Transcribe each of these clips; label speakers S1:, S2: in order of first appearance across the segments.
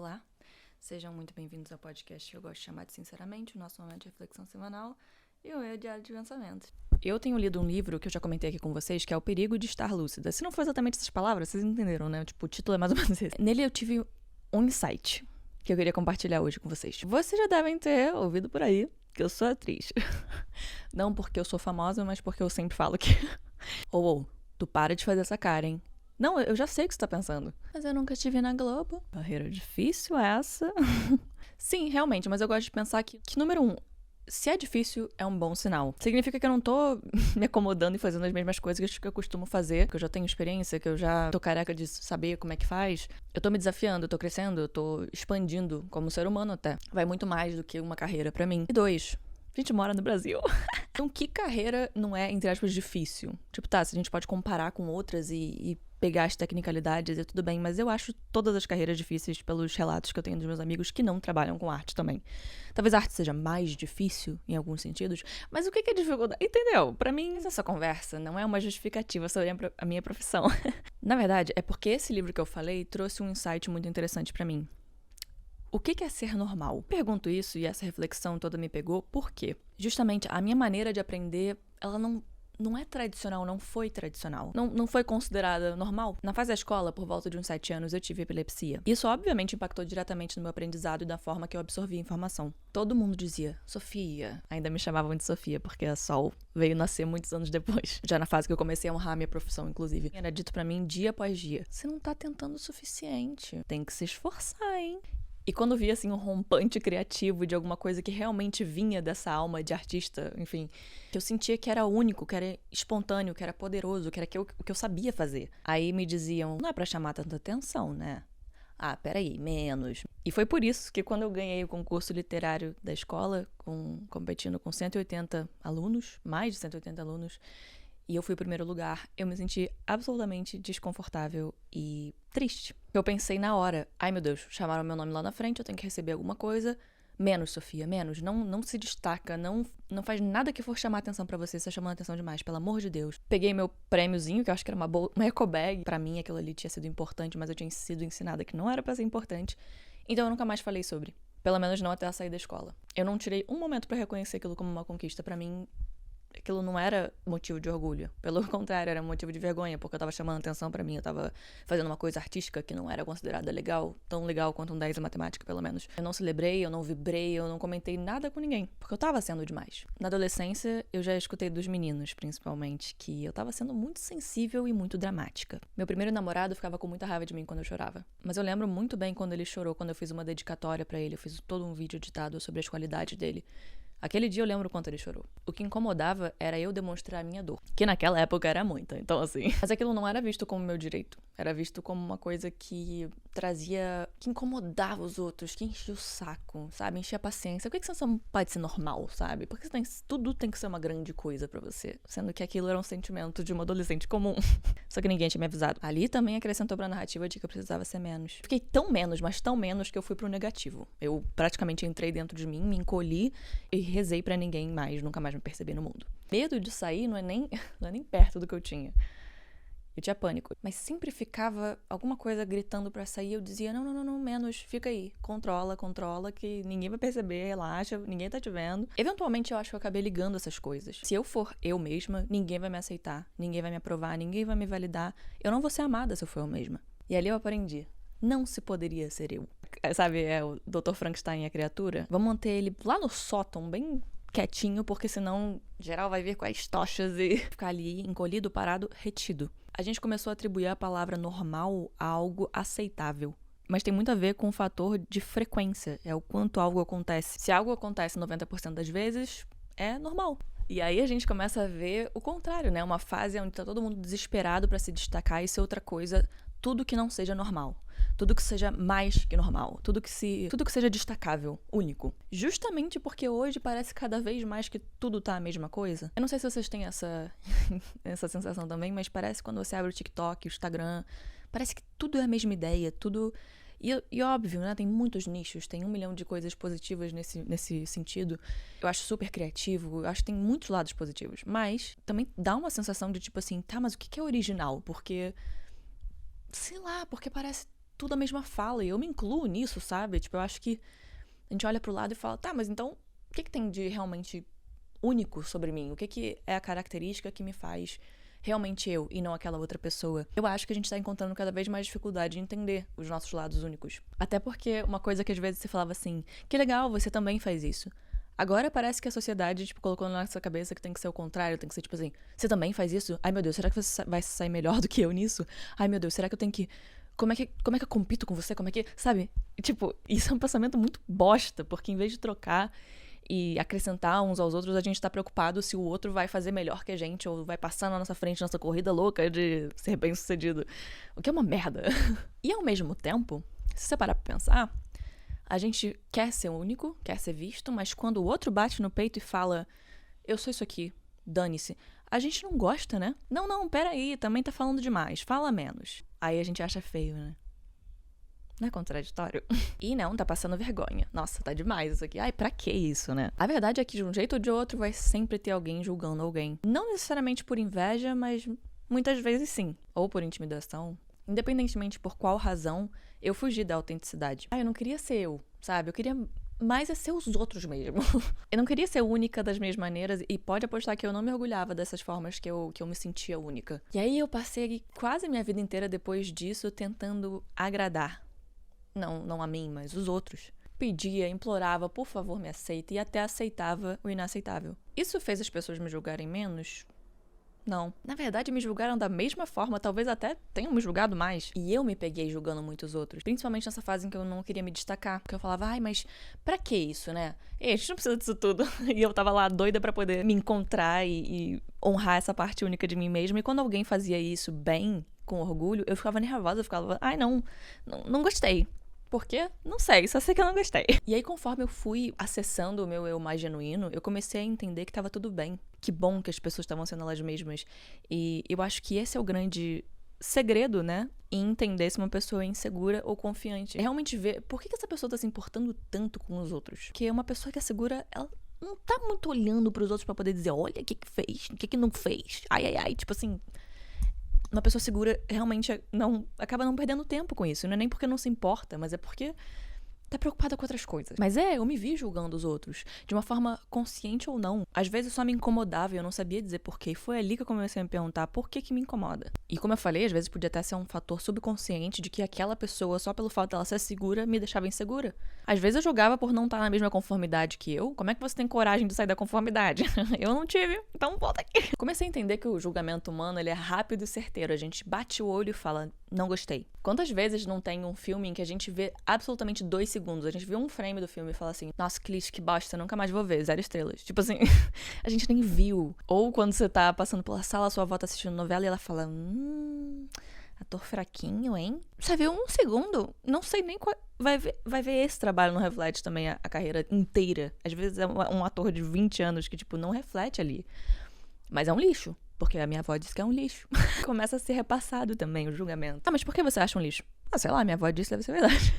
S1: Olá, sejam muito bem-vindos ao podcast que eu gosto de chamar de Sinceramente, o nosso momento de reflexão semanal e o meu diário de pensamentos. Eu tenho lido um livro que eu já comentei aqui com vocês, que é O Perigo de Estar Lúcida. Se não for exatamente essas palavras, vocês entenderam, né? Tipo, o título é mais ou menos esse. Nele eu tive um insight que eu queria compartilhar hoje com vocês. Vocês já devem ter ouvido por aí que eu sou atriz. Não porque eu sou famosa, mas porque eu sempre falo que... Ou, tu para de fazer essa cara, hein? Não, eu já sei o que você tá pensando. Mas eu nunca estive na Globo. Carreira difícil essa. Sim, realmente, mas eu gosto de pensar que número 1, se é difícil, é um bom sinal. Significa que eu não tô me acomodando e fazendo as mesmas coisas que eu costumo fazer, que eu já tenho experiência, que eu já tô careca de saber como é que faz. Eu tô me desafiando, eu tô crescendo, eu tô expandindo como ser humano até. Vai muito mais do que uma carreira pra mim. E 2, a gente mora no Brasil. Então, que carreira não é, entre aspas, difícil? Tipo, tá, se a gente pode comparar com outras e pegar as tecnicalidades e tudo bem, mas eu acho todas as carreiras difíceis pelos relatos que eu tenho dos meus amigos que não trabalham com arte também. Talvez a arte seja mais difícil em alguns sentidos, mas o que é dificuldade? Entendeu? Pra mim, essa conversa não é uma justificativa sobre a minha profissão. Na verdade, é porque esse livro que eu falei trouxe um insight muito interessante pra mim. O que é ser normal? Pergunto isso e essa reflexão toda me pegou, por quê? Justamente a minha maneira de aprender, ela não é tradicional, não foi tradicional. Não foi considerada normal. Na fase da escola, por volta de uns 7 anos, eu tive epilepsia. Isso, obviamente, impactou diretamente no meu aprendizado e da forma que eu absorvia a informação. Todo mundo dizia, Sofia. Ainda me chamavam de Sofia, porque a Sol veio nascer muitos anos depois. Já na fase que eu comecei a honrar a minha profissão, inclusive. Era dito pra mim, dia após dia, você não tá tentando o suficiente. Tem que se esforçar, hein? E quando via, assim, um rompante criativo de alguma coisa que realmente vinha dessa alma de artista, enfim, que eu sentia que era único, que era espontâneo, que era poderoso, que era o que eu sabia fazer. Aí me diziam, não é pra chamar tanta atenção, né? Ah, peraí, menos. E foi por isso que quando eu ganhei o concurso literário da escola, competindo com 180 alunos, mais de 180 alunos, e eu fui o primeiro lugar, eu me senti absolutamente desconfortável e triste. Eu pensei na hora, ai meu Deus, chamaram meu nome lá na frente, eu tenho que receber alguma coisa. Menos, Sofia, menos. Não se destaca, não faz nada que for chamar atenção pra você, você tá chamando atenção demais, pelo amor de Deus. Peguei meu prêmiozinho, que eu acho que era uma eco bag. Pra mim aquilo ali tinha sido importante, mas eu tinha sido ensinada que não era pra ser importante. Então eu nunca mais falei sobre. Pelo menos não até a sair da escola. Eu não tirei um momento pra reconhecer aquilo como uma conquista. Pra mim, aquilo não era motivo de orgulho. Pelo contrário, era motivo de vergonha, porque eu tava chamando atenção pra mim, eu tava fazendo uma coisa artística que não era considerada legal, tão legal quanto um 10 em matemática, pelo menos. Eu não celebrei, eu não vibrei, eu não comentei nada com ninguém, porque eu tava sendo demais. Na adolescência, eu já escutei dos meninos, principalmente, que eu tava sendo muito sensível e muito dramática. Meu primeiro namorado ficava com muita raiva de mim quando eu chorava. Mas eu lembro muito bem quando ele chorou, quando eu fiz uma dedicatória pra ele, eu fiz todo um vídeo editado sobre as qualidades dele. Aquele dia eu lembro quanto ele chorou. O que incomodava era eu demonstrar a minha dor. Que naquela época era muita, então assim... Mas aquilo não era visto como meu direito. Era visto como uma coisa que trazia... que incomodava os outros, que enchia o saco, sabe? Enchia a paciência. Por que você não pode ser normal, sabe? Porque tudo tem que ser uma grande coisa pra você. Sendo que aquilo era um sentimento de uma adolescente comum. Só que ninguém tinha me avisado. Ali também acrescentou pra narrativa de que eu precisava ser menos. Fiquei tão menos, mas tão menos que eu fui pro negativo. Eu praticamente entrei dentro de mim, me encolhi e rezei pra ninguém mais, nunca mais me perceber no mundo. Medo de sair não é nem perto do que eu tinha. Eu tinha pânico. Mas sempre ficava alguma coisa gritando pra sair. Eu dizia, não, menos, fica aí. Controla, que ninguém vai perceber, relaxa, ninguém tá te vendo. Eventualmente eu acho que eu acabei ligando essas coisas. Se eu for eu mesma, ninguém vai me aceitar, ninguém vai me aprovar, ninguém vai me validar. Eu não vou ser amada se eu for eu mesma. E ali eu aprendi. Não se poderia ser eu. Sabe, é o Dr. Frankenstein e a criatura? Vamos manter ele lá no sótão, bem quietinho, porque senão geral vai vir com as tochas e ficar ali encolhido, parado, retido. A gente começou a atribuir a palavra normal a algo aceitável. Mas tem muito a ver com o fator de frequência, é o quanto algo acontece. Se algo acontece 90% das vezes, é normal. E aí a gente começa a ver o contrário, né? Uma fase onde tá todo mundo desesperado pra se destacar e ser outra coisa, tudo que não seja normal. Tudo que seja mais que normal. Tudo que seja destacável, único. Justamente porque hoje parece cada vez mais que tudo tá a mesma coisa. Eu não sei se vocês têm essa sensação também, mas parece quando você abre o TikTok, o Instagram, parece que tudo é a mesma ideia, tudo... E óbvio, né? Tem muitos nichos, tem 1 milhão de coisas positivas nesse sentido. Eu acho super criativo, eu acho que tem muitos lados positivos. Mas também dá uma sensação de tipo assim, tá, mas o que é original? Porque... sei lá, porque parece tudo a mesma fala, e eu me incluo nisso, sabe? Tipo, eu acho que a gente olha pro lado e fala, tá, mas então, o que tem de realmente único sobre mim? O que é a característica que me faz realmente eu e não aquela outra pessoa? Eu acho que a gente tá encontrando cada vez mais dificuldade de entender os nossos lados únicos. Até porque uma coisa que às vezes você falava assim, que legal, você também faz isso. Agora parece que a sociedade, tipo, colocou na nossa cabeça que tem que ser o contrário, tem que ser tipo assim, você também faz isso? Ai meu Deus, será que você vai sair melhor do que eu nisso? Ai meu Deus, será que eu tenho que... Como é que eu compito com você? Como é que... Sabe? Tipo, isso é um pensamento muito bosta, porque em vez de trocar e acrescentar uns aos outros, a gente tá preocupado se o outro vai fazer melhor que a gente ou vai passar na nossa frente nessa corrida louca de ser bem sucedido. O que é uma merda. E ao mesmo tempo, se você parar pra pensar, a gente quer ser único, quer ser visto, mas quando o outro bate no peito e fala, eu sou isso aqui, dane-se, a gente não gosta, né? Não, peraí, também tá falando demais, fala menos. Aí a gente acha feio, né? Não é contraditório? E não, tá passando vergonha. Nossa, tá demais isso aqui. Ai, pra que isso, né? A verdade é que de um jeito ou de outro vai sempre ter alguém julgando alguém. Não necessariamente por inveja, mas muitas vezes sim. Ou por intimidação. Independentemente por qual razão, eu fugi da autenticidade. Eu não queria ser eu, sabe? Eu queria mais é ser os outros mesmo. Eu não queria ser única das minhas maneiras e pode apostar que eu não me orgulhava dessas formas que eu me sentia única. E aí eu passei quase a minha vida inteira depois disso tentando agradar. Não a mim, mas os outros. Pedia, implorava, por favor me aceita e até aceitava o inaceitável. Isso fez as pessoas me julgarem menos? Não. Na verdade, me julgaram da mesma forma, talvez até tenham me julgado mais. E eu me peguei julgando muitos outros. Principalmente nessa fase em que eu não queria me destacar. Porque eu falava, ai, mas pra que isso, né? Ei, a gente não precisa disso tudo. E eu tava lá doida pra poder me encontrar e honrar essa parte única de mim mesma. E quando alguém fazia isso bem, com orgulho, eu ficava nervosa. Eu ficava, ai, não gostei. Por quê? Não sei, só sei que eu não gostei. E aí, conforme eu fui acessando o meu eu mais genuíno, eu comecei a entender que tava tudo bem. Que bom que as pessoas estavam sendo elas mesmas. E eu acho que esse é o grande segredo, né? Em entender se uma pessoa é insegura ou confiante. É realmente ver por que essa pessoa tá se importando tanto com os outros. Porque uma pessoa que é segura, ela não tá muito olhando pros outros pra poder dizer, olha o que fez, o que não fez. Ai, tipo assim... Uma pessoa segura realmente acaba não perdendo tempo com isso. Não é nem porque não se importa, mas é porque tá preocupada com outras coisas. Mas eu me vi julgando os outros, de uma forma consciente ou não. Às vezes só me incomodava e eu não sabia dizer porquê. E foi ali que eu comecei a me perguntar por que me incomoda. E como eu falei, às vezes podia até ser um fator subconsciente de que aquela pessoa, só pelo fato dela ser segura, me deixava insegura. Às vezes eu julgava por não estar na mesma conformidade que eu. Como é que você tem coragem de sair da conformidade? Eu não tive, então volta aqui. Comecei a entender que o julgamento humano, ele é rápido e certeiro. A gente bate o olho e fala, não gostei. Quantas vezes não tem um filme em que a gente vê absolutamente 2 segundos, a gente vê um frame do filme e fala assim, nossa, que bosta, nunca mais vou ver, 0 estrelas. Tipo assim, a gente nem viu. Ou quando você tá passando pela sala, sua avó tá assistindo novela e ela fala, ator fraquinho, hein? Você viu 1 segundo? Não sei nem qual... Vai ver esse trabalho, não reflete também a carreira inteira. Às vezes é um ator de 20 anos que, tipo, não reflete ali. Mas é um lixo. Porque a minha avó disse que é um lixo. Começa a ser repassado também o julgamento. Mas por que você acha um lixo? Sei lá, minha avó disse, deve ser verdade.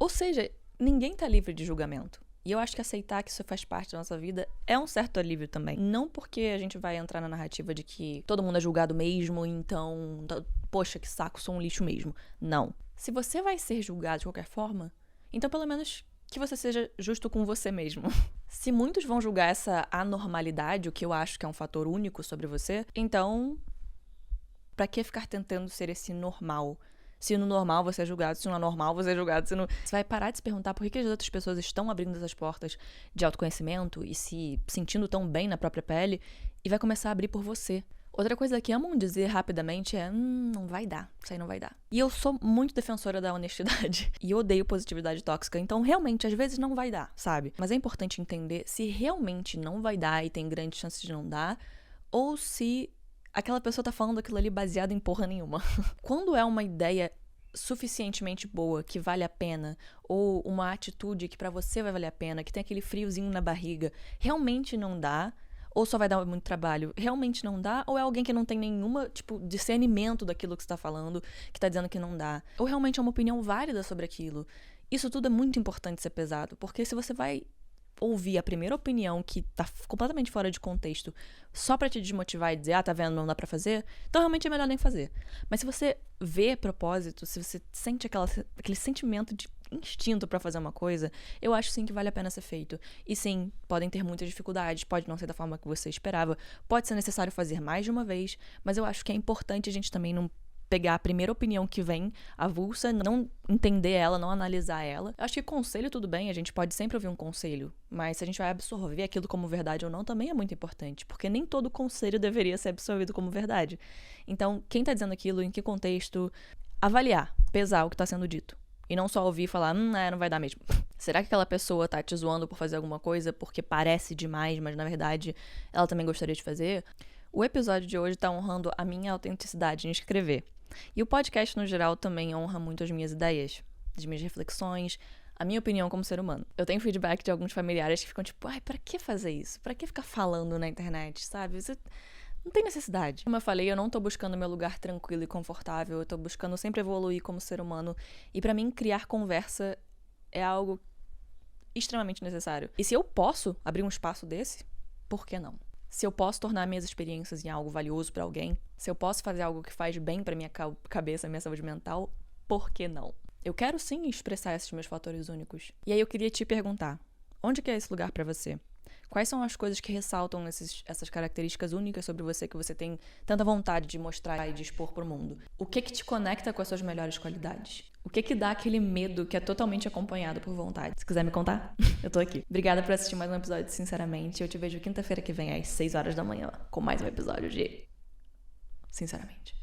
S1: Ou seja, ninguém tá livre de julgamento. E eu acho que aceitar que isso faz parte da nossa vida é um certo alívio também. Não porque a gente vai entrar na narrativa de que todo mundo é julgado mesmo, então, poxa, que saco, sou um lixo mesmo. Não. Se você vai ser julgado de qualquer forma, então pelo menos que você seja justo com você mesmo. Se muitos vão julgar essa anormalidade, o que eu acho que é um fator único sobre você, então, pra que ficar tentando ser esse normal? Se no normal você é julgado, se no anormal você é julgado, se no... Você vai parar de se perguntar por que as outras pessoas estão abrindo essas portas de autoconhecimento e se sentindo tão bem na própria pele e vai começar a abrir por você. Outra coisa que amam dizer rapidamente é, não vai dar, isso aí não vai dar. E eu sou muito defensora da honestidade e odeio positividade tóxica, então realmente às vezes não vai dar, sabe? Mas é importante entender se realmente não vai dar e tem grandes chances de não dar, ou se aquela pessoa tá falando aquilo ali baseado em porra nenhuma. Quando é uma ideia suficientemente boa, que vale a pena, ou uma atitude que pra você vai valer a pena, que tem aquele friozinho na barriga, realmente não dá, ou só vai dar muito trabalho, realmente não dá, ou é alguém que não tem nenhuma, tipo, discernimento daquilo que você tá falando, que tá dizendo que não dá, ou realmente é uma opinião válida sobre aquilo. Isso tudo é muito importante ser pesado, porque se você vai ouvir a primeira opinião que tá completamente fora de contexto só pra te desmotivar e dizer, tá vendo, não dá pra fazer, então realmente é melhor nem fazer. Mas se você vê propósito, se você sente aquele sentimento de instinto pra fazer uma coisa, eu acho sim que vale a pena ser feito. E sim, podem ter muitas dificuldades, pode não ser da forma que você esperava, pode ser necessário fazer mais de uma vez, mas eu acho que é importante a gente também não pegar a primeira opinião que vem, avulsa, não entender ela, não analisar ela. Eu acho que conselho tudo bem, a gente pode sempre ouvir um conselho, mas se a gente vai absorver aquilo como verdade ou não, também é muito importante, porque nem todo conselho deveria ser absorvido como verdade. Então, quem tá dizendo aquilo, em que contexto, avaliar, pesar o que tá sendo dito. E não só ouvir e falar, não vai dar mesmo. Será que aquela pessoa tá te zoando por fazer alguma coisa porque parece demais, mas na verdade ela também gostaria de fazer? O episódio de hoje tá honrando a minha autenticidade em escrever. E o podcast, no geral, também honra muito as minhas ideias, as minhas reflexões, a minha opinião como ser humano. Eu tenho feedback de alguns familiares que ficam tipo, pra que fazer isso? Pra que ficar falando na internet, sabe? Você não tem necessidade. Como eu falei, eu não tô buscando meu lugar tranquilo e confortável, eu tô buscando sempre evoluir como ser humano. E pra mim, criar conversa é algo extremamente necessário. E se eu posso abrir um espaço desse, por que não? Se eu posso tornar minhas experiências em algo valioso pra alguém, se eu posso fazer algo que faz bem pra minha cabeça, minha saúde mental, por que não? Eu quero sim expressar esses meus fatores únicos. E aí eu queria te perguntar, onde que é esse lugar pra você? Quais são as coisas que ressaltam essas características únicas sobre você que você tem tanta vontade de mostrar e de expor pro mundo? O que te conecta com as suas melhores qualidades? O que dá aquele medo que é totalmente acompanhado por vontade? Se quiser me contar, eu tô aqui. Obrigada por assistir mais um episódio, sinceramente. Eu te vejo quinta-feira que vem às 6 horas da manhã com mais um episódio de Sinceramente.